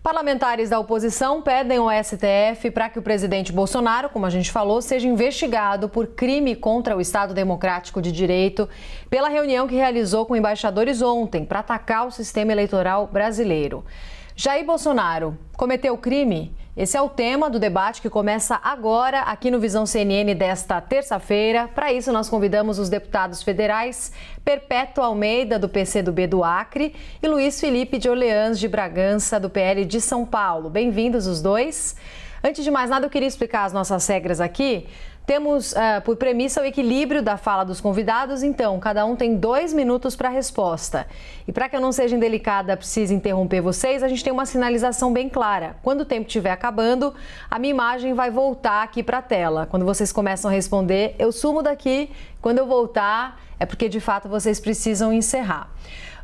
Parlamentares da oposição pedem ao STF para que o presidente Bolsonaro, como a gente falou, seja investigado por crime contra o Estado Democrático de Direito pela reunião que realizou com embaixadores ontem para atacar o sistema eleitoral brasileiro. Jair Bolsonaro cometeu crime? Esse é o tema do debate que começa agora aqui no Visão CNN desta terça-feira. Para isso, nós convidamos os deputados federais Perpétua Almeida, do PCdoB do Acre, e Luiz Felipe de Orleans de Bragança, do PL de São Paulo. Bem-vindos os dois. Antes de mais nada, eu queria explicar as nossas regras aqui. Temos por premissa o equilíbrio da fala dos convidados, então cada um tem 2 minutos para a resposta. E para que eu não seja indelicada, precise interromper vocês, a gente tem uma sinalização bem clara. Quando o tempo estiver acabando, a minha imagem vai voltar aqui para a tela. Quando vocês começam a responder, eu sumo daqui. Quando eu voltar, é porque de fato vocês precisam encerrar.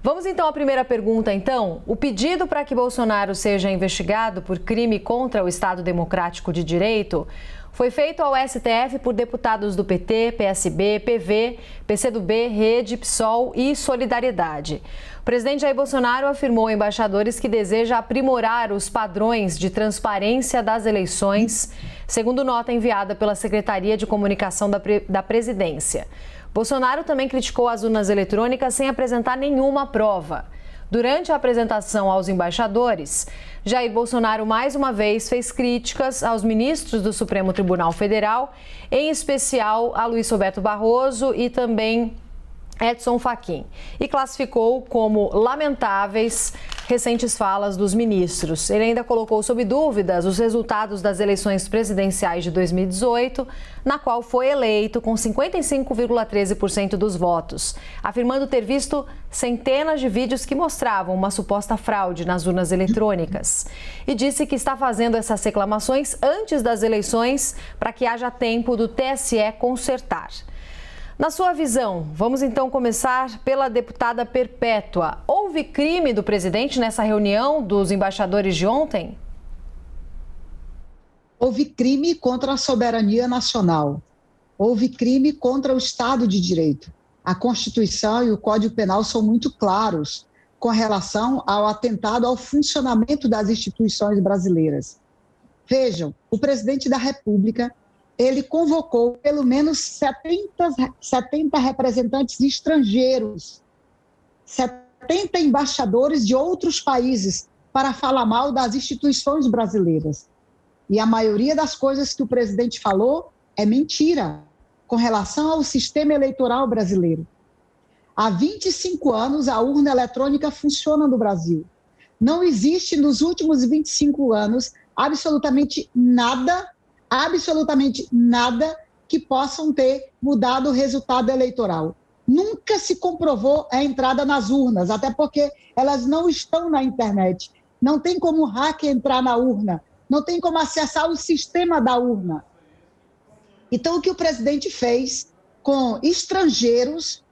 Vamos então à primeira pergunta, então. O pedido para que Bolsonaro seja investigado por crime contra o Estado Democrático de Direito foi feito ao STF por deputados do PT, PSB, PV, PCdoB, Rede, PSOL e Solidariedade. O presidente Jair Bolsonaro afirmou a embaixadores que deseja aprimorar os padrões de transparência das eleições, segundo nota enviada pela Secretaria de Comunicação da Presidência. Bolsonaro também criticou as urnas eletrônicas sem apresentar nenhuma prova. Durante a apresentação aos embaixadores, Jair Bolsonaro mais uma vez fez críticas aos ministros do Supremo Tribunal Federal, em especial a Luiz Roberto Barroso e também Edson Fachin, e classificou como lamentáveis recentes falas dos ministros. Ele ainda colocou sob dúvidas os resultados das eleições presidenciais de 2018, na qual foi eleito com 55,13% dos votos, afirmando ter visto centenas de vídeos que mostravam uma suposta fraude nas urnas eletrônicas. E disse que está fazendo essas reclamações antes das eleições para que haja tempo do TSE consertar. Na sua visão, vamos então começar pela deputada Perpétua. Houve crime do presidente nessa reunião dos embaixadores de ontem? Houve crime contra a soberania nacional. Houve crime contra o Estado de Direito. A Constituição e o Código Penal são muito claros com relação ao atentado ao funcionamento das instituições brasileiras. Vejam, o presidente da República, ele convocou pelo menos 70 representantes estrangeiros, 70 embaixadores de outros países para falar mal das instituições brasileiras. E a maioria das coisas que o presidente falou é mentira com relação ao sistema eleitoral brasileiro. Há 25 anos a urna eletrônica funciona no Brasil. Não existe nos últimos 25 anos absolutamente nada que possam ter mudado o resultado eleitoral. Nunca se comprovou a entrada nas urnas, até porque elas não estão na internet. Não tem como o hacker entrar na urna, não tem como acessar o sistema da urna. Então, o que o presidente fez com estrangeiros,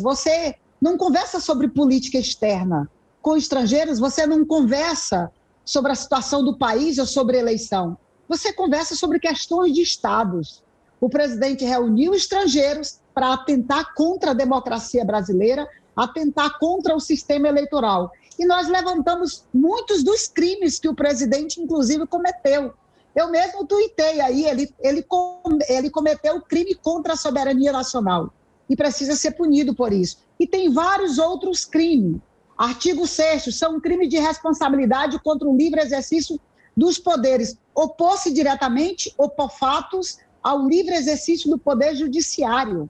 você não conversa sobre política externa. Com estrangeiros, você não conversa sobre a situação do país ou sobre eleição. Você conversa sobre questões de estados. O presidente reuniu estrangeiros para atentar contra a democracia brasileira, atentar contra o sistema eleitoral. E nós levantamos muitos dos crimes que o presidente, inclusive, cometeu. Eu mesmo tuitei aí, ele cometeu crime contra a soberania nacional e precisa ser punido por isso. E tem vários outros crimes. Artigo 6º, são crimes de responsabilidade contra o livre exercício dos poderes, opor-se diretamente ou por fatos ao livre exercício do poder judiciário.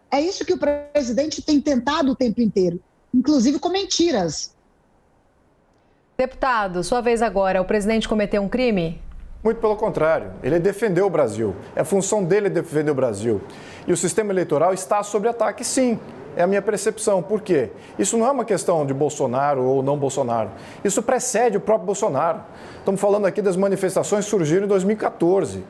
É isso que o presidente tem tentado o tempo inteiro, inclusive com mentiras. Deputado, sua vez agora. O presidente cometeu um crime? Muito pelo contrário, ele defendeu o Brasil. É função dele defender o Brasil. E o sistema eleitoral está sob ataque, sim. É a minha percepção. Por quê? Isso não é uma questão de Bolsonaro ou não Bolsonaro. Isso precede o próprio Bolsonaro. Estamos falando aqui das manifestações que surgiram em 2014,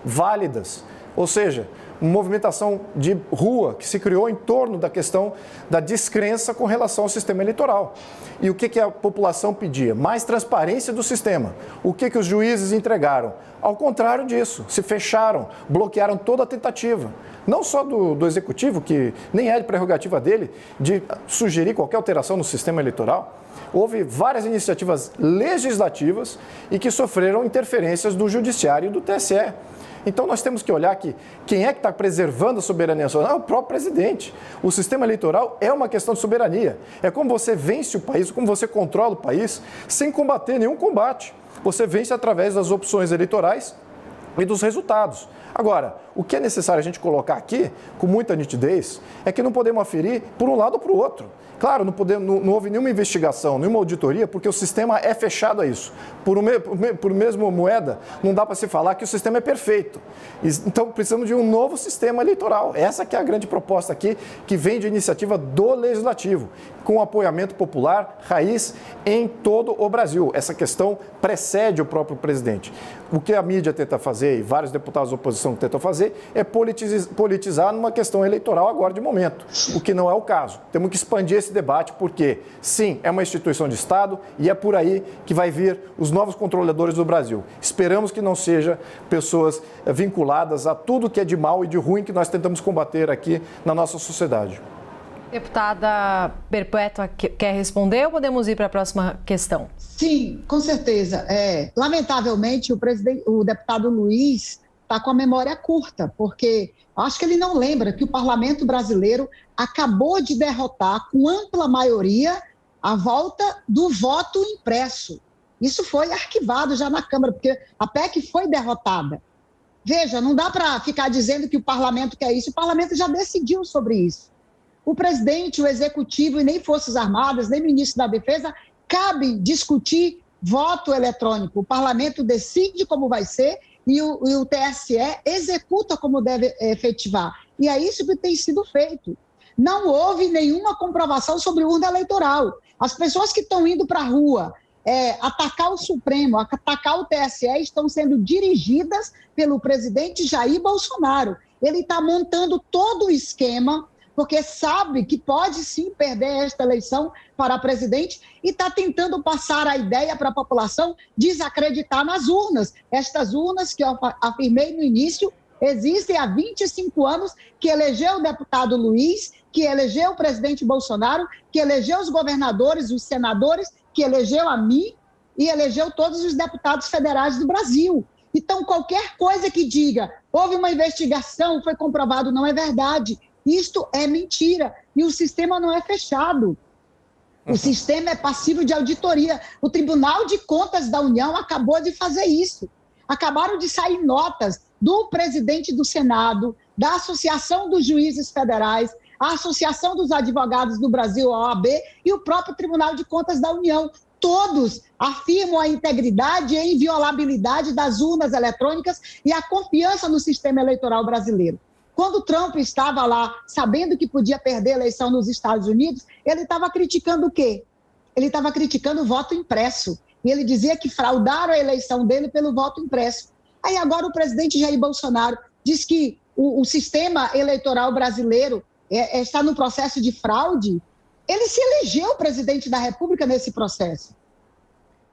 válidas. Ou seja, uma movimentação de rua que se criou em torno da questão da descrença com relação ao sistema eleitoral. E o que a população pedia? Mais transparência do sistema. O que os juízes entregaram? Ao contrário disso, se fecharam, bloquearam toda a tentativa. Não só do Executivo, que nem é de prerrogativa dele, de sugerir qualquer alteração no sistema eleitoral. Houve várias iniciativas legislativas e que sofreram interferências do Judiciário e do TSE. Então, nós temos que olhar que quem é que está preservando a soberania nacional é o próprio presidente. O sistema eleitoral é uma questão de soberania. É como você vence o país, como você controla o país, sem combater nenhum combate. Você vence através das opções eleitorais e dos resultados. Agora, o que é necessário a gente colocar aqui, com muita nitidez, é que não podemos aferir por um lado ou para o outro. Claro, não houve nenhuma investigação, nenhuma auditoria, porque o sistema é fechado a isso. Por mesma moeda, não dá para se falar que o sistema é perfeito. Então, precisamos de um novo sistema eleitoral. Essa que é a grande proposta aqui, que vem de iniciativa do Legislativo, com apoiamento popular, raiz, em todo o Brasil. Essa questão precede o próprio presidente. O que a mídia tenta fazer, e vários deputados da oposição tentam fazer, é politizar numa questão eleitoral agora de momento, o que não é o caso. Temos que expandir esse debate porque, sim, é uma instituição de Estado e é por aí que vai vir os novos controladores do Brasil. Esperamos que não sejam pessoas vinculadas a tudo que é de mal e de ruim que nós tentamos combater aqui na nossa sociedade. Deputada Perpétua, quer responder ou podemos ir para a próxima questão? Sim, com certeza. Lamentavelmente, o deputado Luiz está com a memória curta, porque acho que ele não lembra que o parlamento brasileiro acabou de derrotar com ampla maioria a volta do voto impresso. Isso foi arquivado já na Câmara, porque a PEC foi derrotada. Veja, não dá para ficar dizendo que o parlamento quer isso, o parlamento já decidiu sobre isso. O presidente, o executivo e nem Forças Armadas, nem ministro da Defesa, cabe discutir voto eletrônico. O parlamento decide como vai ser e o TSE executa como deve efetivar. E é isso que tem sido feito. Não houve nenhuma comprovação sobre urna eleitoral. As pessoas que estão indo para a rua atacar o Supremo, atacar o TSE, estão sendo dirigidas pelo presidente Jair Bolsonaro. Ele está montando todo o esquema, porque sabe que pode sim perder esta eleição para presidente e está tentando passar a ideia para a população desacreditar nas urnas. Estas urnas que eu afirmei no início existem há 25 anos, que elegeu o deputado Luiz, que elegeu o presidente Bolsonaro, que elegeu os governadores, os senadores, que elegeu a mim e elegeu todos os deputados federais do Brasil. Então, qualquer coisa que diga, houve uma investigação, foi comprovado, não é verdade. Isto é mentira e o sistema não é fechado. O sistema é passivo de auditoria. O Tribunal de Contas da União acabou de fazer isso. Acabaram de sair notas do presidente do Senado, da Associação dos Juízes Federais, a Associação dos Advogados do Brasil, a OAB, e o próprio Tribunal de Contas da União. Todos afirmam a integridade e a inviolabilidade das urnas eletrônicas e a confiança no sistema eleitoral brasileiro. Quando Trump estava lá, sabendo que podia perder a eleição nos Estados Unidos, ele estava criticando o quê? Ele estava criticando o voto impresso. E ele dizia que fraudaram a eleição dele pelo voto impresso. Aí agora o presidente Jair Bolsonaro diz que o sistema eleitoral brasileiro está no processo de fraude. Ele se elegeu presidente da República nesse processo.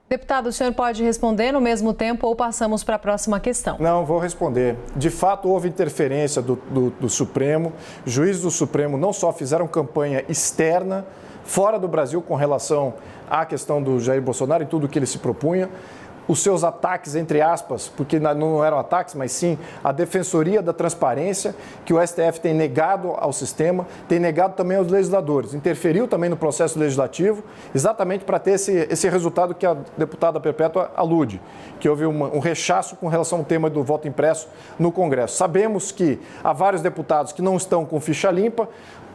Deputado, o senhor pode responder no mesmo tempo ou passamos para a próxima questão? Não, vou responder. De fato, houve interferência do Supremo. Juízes do Supremo não só fizeram campanha externa, fora do Brasil, com relação à questão do Jair Bolsonaro e tudo que ele se propunha, os seus ataques, entre aspas, porque não eram ataques, mas sim a Defensoria da Transparência, que o STF tem negado ao sistema, tem negado também aos legisladores, interferiu também no processo legislativo, exatamente para ter esse resultado que a deputada Perpétua alude, que houve um rechaço com relação ao tema do voto impresso no Congresso. Sabemos que há vários deputados que não estão com ficha limpa,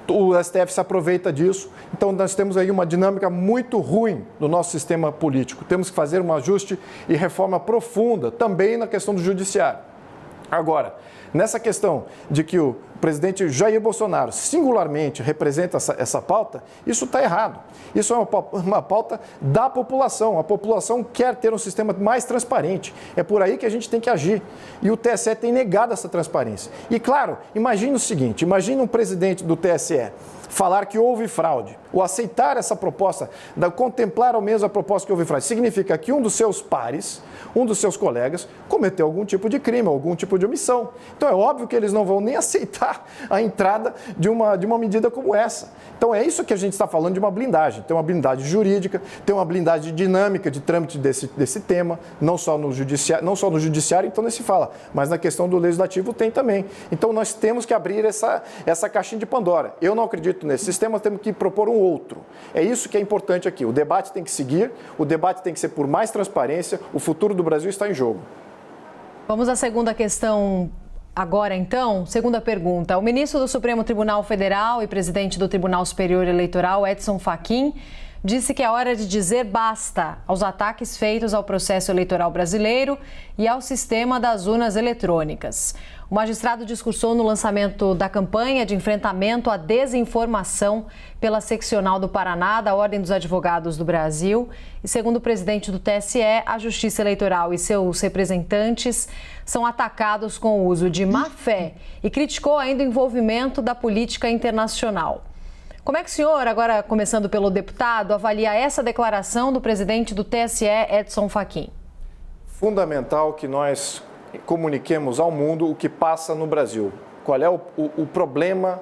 o STF se aproveita disso, então nós temos aí uma dinâmica muito ruim do nosso sistema político. Temos que fazer um ajuste e reforma profunda também na questão do judiciário. Agora, nessa questão de que o presidente Jair Bolsonaro singularmente representa essa pauta, isso está errado. Isso é uma pauta da população. A população quer ter um sistema mais transparente. É por aí que a gente tem que agir. E o TSE tem negado essa transparência. E, claro, imagine o seguinte, imagine um presidente do TSE falar que houve fraude, ou aceitar essa proposta, contemplar ao menos a proposta que houve fraude, significa que um dos seus pares, um dos seus colegas, cometeu algum tipo de crime, algum tipo de omissão. Então é óbvio que eles não vão nem aceitar a entrada de uma medida como essa. Então é isso que a gente está falando de uma blindagem. Tem uma blindagem jurídica, tem uma blindagem dinâmica de trâmite desse tema, não só no judiciário, então nem se fala, mas na questão do legislativo tem também. Então nós temos que abrir essa caixinha de Pandora. Eu não acredito nesse sistema, temos que propor um outro. É isso que é importante aqui. O debate tem que seguir, o debate tem que ser por mais transparência, o futuro do Brasil está em jogo. Vamos à segunda questão agora, então. Segunda pergunta. O ministro do Supremo Tribunal Federal e presidente do Tribunal Superior Eleitoral, Edson Fachin, disse que é hora de dizer basta aos ataques feitos ao processo eleitoral brasileiro e ao sistema das urnas eletrônicas. O magistrado discursou no lançamento da campanha de enfrentamento à desinformação pela seccional do Paraná da Ordem dos Advogados do Brasil. E segundo o presidente do TSE, a Justiça Eleitoral e seus representantes são atacados com o uso de má-fé e criticou ainda o envolvimento da política internacional. Como é que o senhor, agora começando pelo deputado, avalia essa declaração do presidente do TSE, Edson Fachin? Fundamental que nós comuniquemos ao mundo o que passa no Brasil. Qual é o problema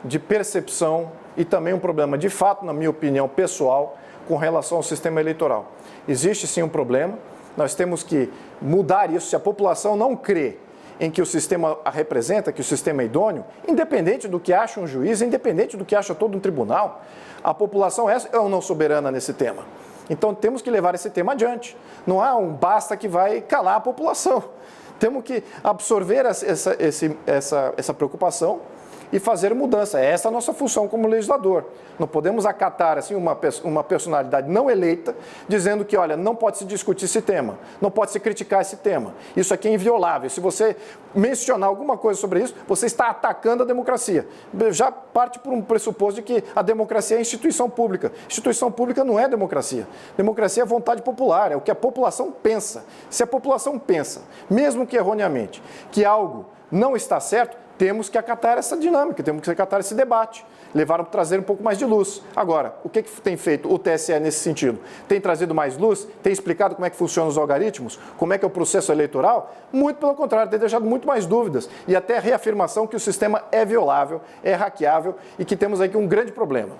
de percepção e também um problema de fato, na minha opinião pessoal, com relação ao sistema eleitoral. Existe sim um problema, nós temos que mudar isso. Se a população não crê em que o sistema a representa, que o sistema é idôneo, independente do que acha um juiz, independente do que acha todo um tribunal, a população é ou não soberana nesse tema. Então temos que levar esse tema adiante. Não há um basta que vai calar a população. Temos que absorver essa preocupação e fazer mudança. Essa é a nossa função como legislador. Não podemos acatar assim, uma personalidade não eleita dizendo que, olha, não pode se discutir esse tema, não pode se criticar esse tema. Isso aqui é inviolável. Se você mencionar alguma coisa sobre isso, você está atacando a democracia. Já parte por um pressuposto de que a democracia é instituição pública. Instituição pública não é democracia. Democracia é vontade popular, é o que a população pensa. Se a população pensa, mesmo que erroneamente, que algo não está certo, temos que acatar essa dinâmica, temos que acatar esse debate, trazer um pouco mais de luz. Agora, o que tem feito o TSE nesse sentido? Tem trazido mais luz? Tem explicado como é que funcionam os algoritmos? Como é que é o processo eleitoral? Muito pelo contrário, tem deixado muito mais dúvidas e até a reafirmação que o sistema é violável, é hackeável e que temos aqui um grande problema.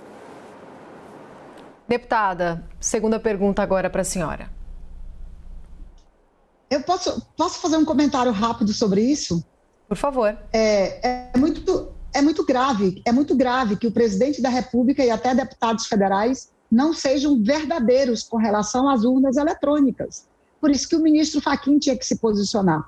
Deputada, segunda pergunta agora para a senhora. Eu posso fazer um comentário rápido sobre isso? Por favor. É muito grave que o presidente da República e até deputados federais não sejam verdadeiros com relação às urnas eletrônicas. Por isso que o ministro Fachin tinha que se posicionar.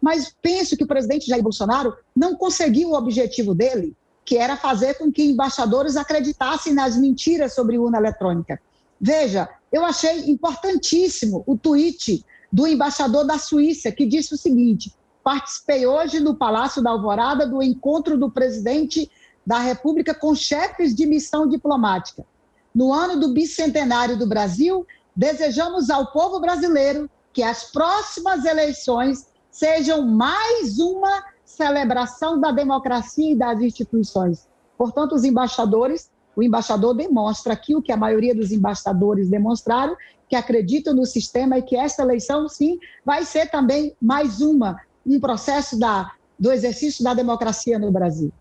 Mas penso que o presidente Jair Bolsonaro não conseguiu o objetivo dele, que era fazer com que embaixadores acreditassem nas mentiras sobre urna eletrônica. Veja, eu achei importantíssimo o tweet do embaixador da Suíça, que disse o seguinte: participei hoje no Palácio da Alvorada do encontro do presidente da República com chefes de missão diplomática. No ano do bicentenário do Brasil, desejamos ao povo brasileiro que as próximas eleições sejam mais uma celebração da democracia e das instituições. Portanto, o embaixador demonstra aqui o que a maioria dos embaixadores demonstraram, que acreditam no sistema e que esta eleição, sim, vai ser também mais um processo do exercício da democracia no Brasil.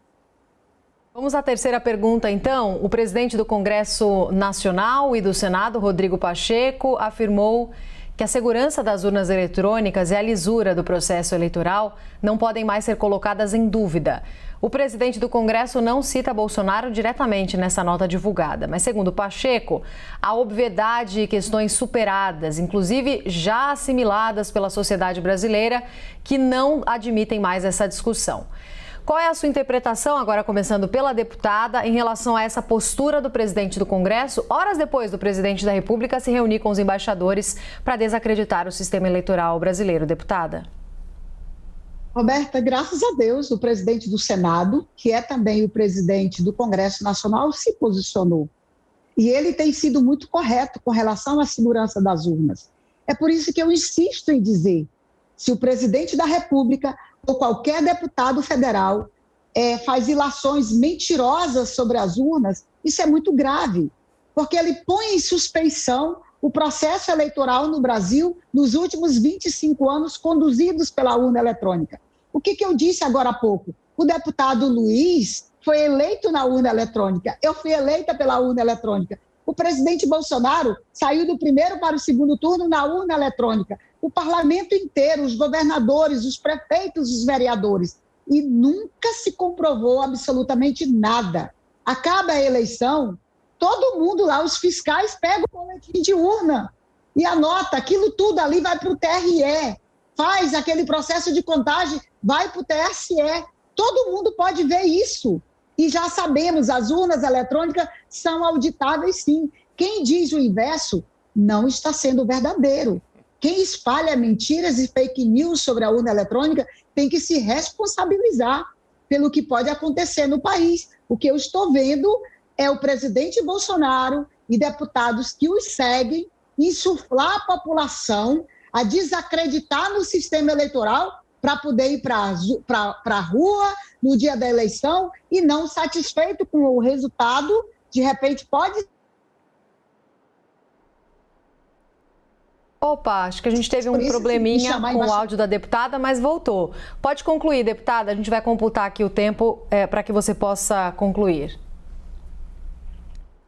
Vamos à terceira pergunta, então. O presidente do Congresso Nacional e do Senado, Rodrigo Pacheco, afirmou que a segurança das urnas eletrônicas e a lisura do processo eleitoral não podem mais ser colocadas em dúvida. O presidente do Congresso não cita Bolsonaro diretamente nessa nota divulgada, mas, segundo Pacheco, há obviedade e questões superadas, inclusive já assimiladas pela sociedade brasileira, que não admitem mais essa discussão. Qual é a sua interpretação, agora começando pela deputada, em relação a essa postura do presidente do Congresso, horas depois do presidente da República se reunir com os embaixadores para desacreditar o sistema eleitoral brasileiro, deputada? Roberta, graças a Deus, o presidente do Senado, que é também o presidente do Congresso Nacional, se posicionou. E ele tem sido muito correto com relação à segurança das urnas. É por isso que eu insisto em dizer, se o presidente da República ou qualquer deputado federal faz ilações mentirosas sobre as urnas, isso é muito grave, porque ele põe em suspeição o processo eleitoral no Brasil nos últimos 25 anos conduzidos pela urna eletrônica. O que eu disse agora há pouco? O deputado Luiz foi eleito na urna eletrônica, eu fui eleita pela urna eletrônica. O presidente Bolsonaro saiu do primeiro para o segundo turno na urna eletrônica. O parlamento inteiro, os governadores, os prefeitos, os vereadores. E nunca se comprovou absolutamente nada. Acaba a eleição, todo mundo lá, os fiscais, pegam o boletim de urna e anota, aquilo tudo ali vai para o TRE, faz aquele processo de contagem, vai para o TSE. Todo mundo pode ver isso. E já sabemos, as urnas eletrônicas são auditáveis sim. Quem diz o inverso não está sendo verdadeiro. Quem espalha mentiras e fake news sobre a urna eletrônica tem que se responsabilizar pelo que pode acontecer no país. O que eu estou vendo é o presidente Bolsonaro e deputados que os seguem insuflar a população a desacreditar no sistema eleitoral para poder ir para a rua no dia da eleição e não satisfeito com o resultado, de repente pode... Opa, acho que a gente teve um probleminha com o áudio da deputada, mas voltou. Pode concluir, deputada, a gente vai computar aqui o tempo para que você possa concluir.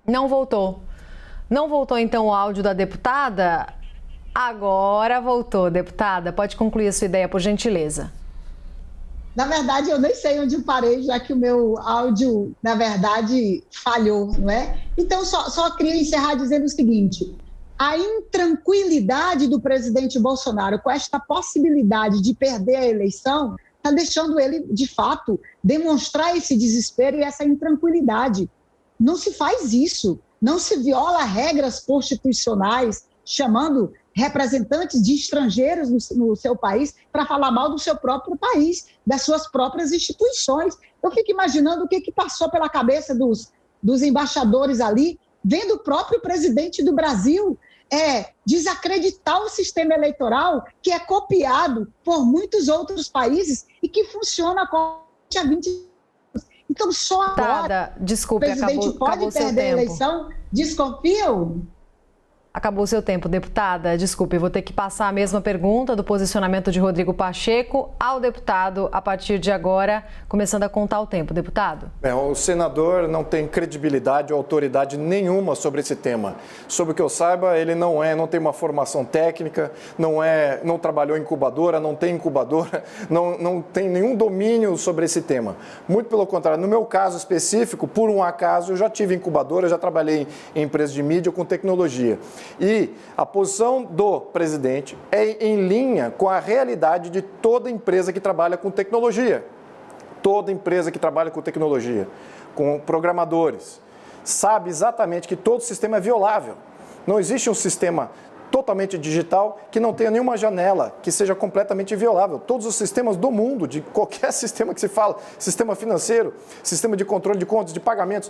Não voltou. Não voltou então o áudio da deputada? Agora voltou, deputada. Pode concluir a sua ideia, por gentileza. Na verdade, eu nem sei onde parei, já que o meu áudio, na verdade, falhou, não é? Então, só queria encerrar dizendo o seguinte: a intranquilidade do presidente Bolsonaro com esta possibilidade de perder a eleição está deixando ele, de fato, demonstrar esse desespero e essa intranquilidade. Não se faz isso, não se viola regras constitucionais, chamando representantes de estrangeiros no seu país para falar mal do seu próprio país, das suas próprias instituições. Eu fico imaginando o que passou pela cabeça dos embaixadores ali, vendo o próprio presidente do Brasil desacreditar o sistema eleitoral que é copiado por muitos outros países e que funciona há 20 anos. Então, só agora desculpe, o presidente pode perder a eleição? Desconfiam? Acabou o seu tempo, deputada. Desculpe, vou ter que passar a mesma pergunta do posicionamento de Rodrigo Pacheco ao deputado a partir de agora, começando a contar o tempo. Deputado. O senador não tem credibilidade ou autoridade nenhuma sobre esse tema. Sobre o que eu saiba, ele não tem uma formação técnica, não trabalhou em incubadora, não tem incubadora, não tem nenhum domínio sobre esse tema. Muito pelo contrário, no meu caso específico, por um acaso, eu já tive incubadora, já trabalhei em empresas de mídia com tecnologia. E a posição do presidente é em linha com a realidade de toda empresa que trabalha com tecnologia. Toda empresa que trabalha com tecnologia, com programadores, sabe exatamente que todo sistema é violável. Não existe um sistema totalmente digital que não tenha nenhuma janela que seja completamente violável. Todos os sistemas do mundo, de qualquer sistema que se fala, sistema financeiro, sistema de controle de contas, de pagamentos,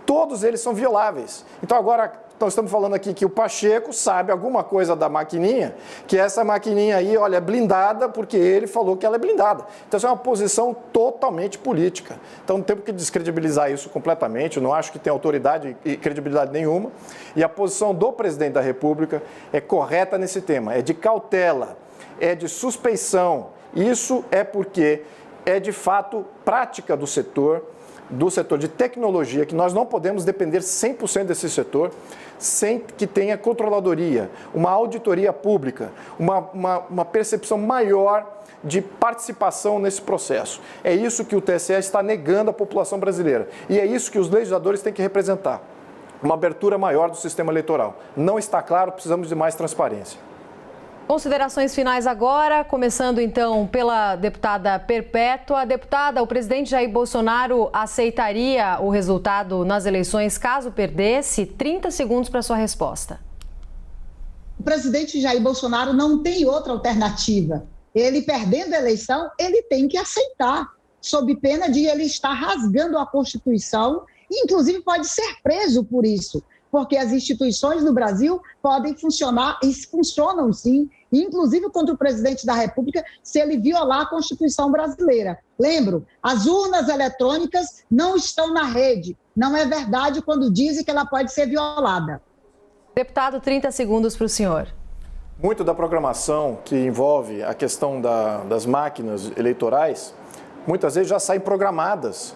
todos eles são violáveis. Então agora nós estamos falando aqui que o Pacheco sabe alguma coisa da maquininha, que essa maquininha aí, olha, é blindada porque ele falou que ela é blindada. Então isso é uma posição totalmente política. Então temos que descredibilizar isso completamente, eu não acho que tem autoridade e credibilidade nenhuma. E a posição do presidente da República é correta nesse tema, é de cautela, é de suspeição. Isso é porque é de fato prática do setor de tecnologia, que nós não podemos depender 100% desse setor sem que tenha controladoria, uma auditoria pública, uma percepção maior de participação nesse processo. É isso que o TSE está negando à população brasileira e é isso que os legisladores têm que representar, uma abertura maior do sistema eleitoral. Não está claro, precisamos de mais transparência. Considerações finais agora, começando então pela deputada Perpétua. Deputada, o presidente Jair Bolsonaro aceitaria o resultado nas eleições caso perdesse? 30 segundos para sua resposta. O presidente Jair Bolsonaro não tem outra alternativa. ele perdendo a eleição, ele tem que aceitar, sob pena de ele estar rasgando a Constituição, e inclusive pode ser preso por isso, porque as instituições no Brasil podem funcionar, e funcionam sim, inclusive contra o presidente da República, se ele violar a Constituição brasileira. Lembro, as urnas eletrônicas não estão na rede. Não é verdade quando dizem que ela pode ser violada. Deputado, 30 segundos para o senhor. Muito da programação que envolve a questão das máquinas eleitorais, muitas vezes já saem programadas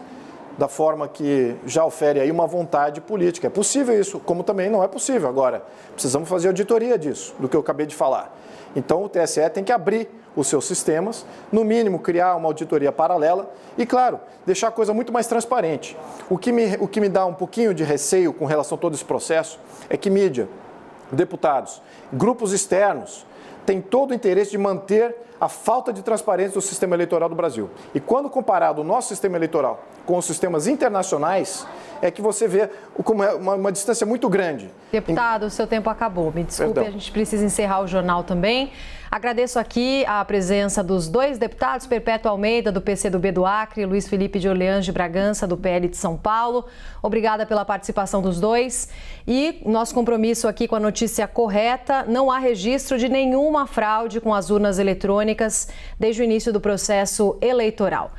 da forma que já ofere aí uma vontade política. É possível isso, como também não é possível. Agora, precisamos fazer auditoria disso, do que eu acabei de falar. Então, o TSE tem que abrir os seus sistemas, no mínimo criar uma auditoria paralela e, claro, deixar a coisa muito mais transparente. O que me dá um pouquinho de receio com relação a todo esse processo é que mídia, deputados, grupos externos têm todo o interesse de manter a falta de transparência do sistema eleitoral do Brasil. E quando comparado o nosso sistema eleitoral com os sistemas internacionais, é que você vê como é uma distância muito grande. Deputado, o seu tempo acabou. Me desculpe, Perdão. A gente precisa encerrar o jornal também. Agradeço aqui a presença dos dois deputados, Perpétua Almeida, do PCdoB do Acre, Luiz Felipe de Orleans de Bragança, do PL de São Paulo. Obrigada pela participação dos dois. E nosso compromisso aqui com a notícia correta: não há registro de nenhuma fraude com as urnas eletrônicas desde o início do processo eleitoral.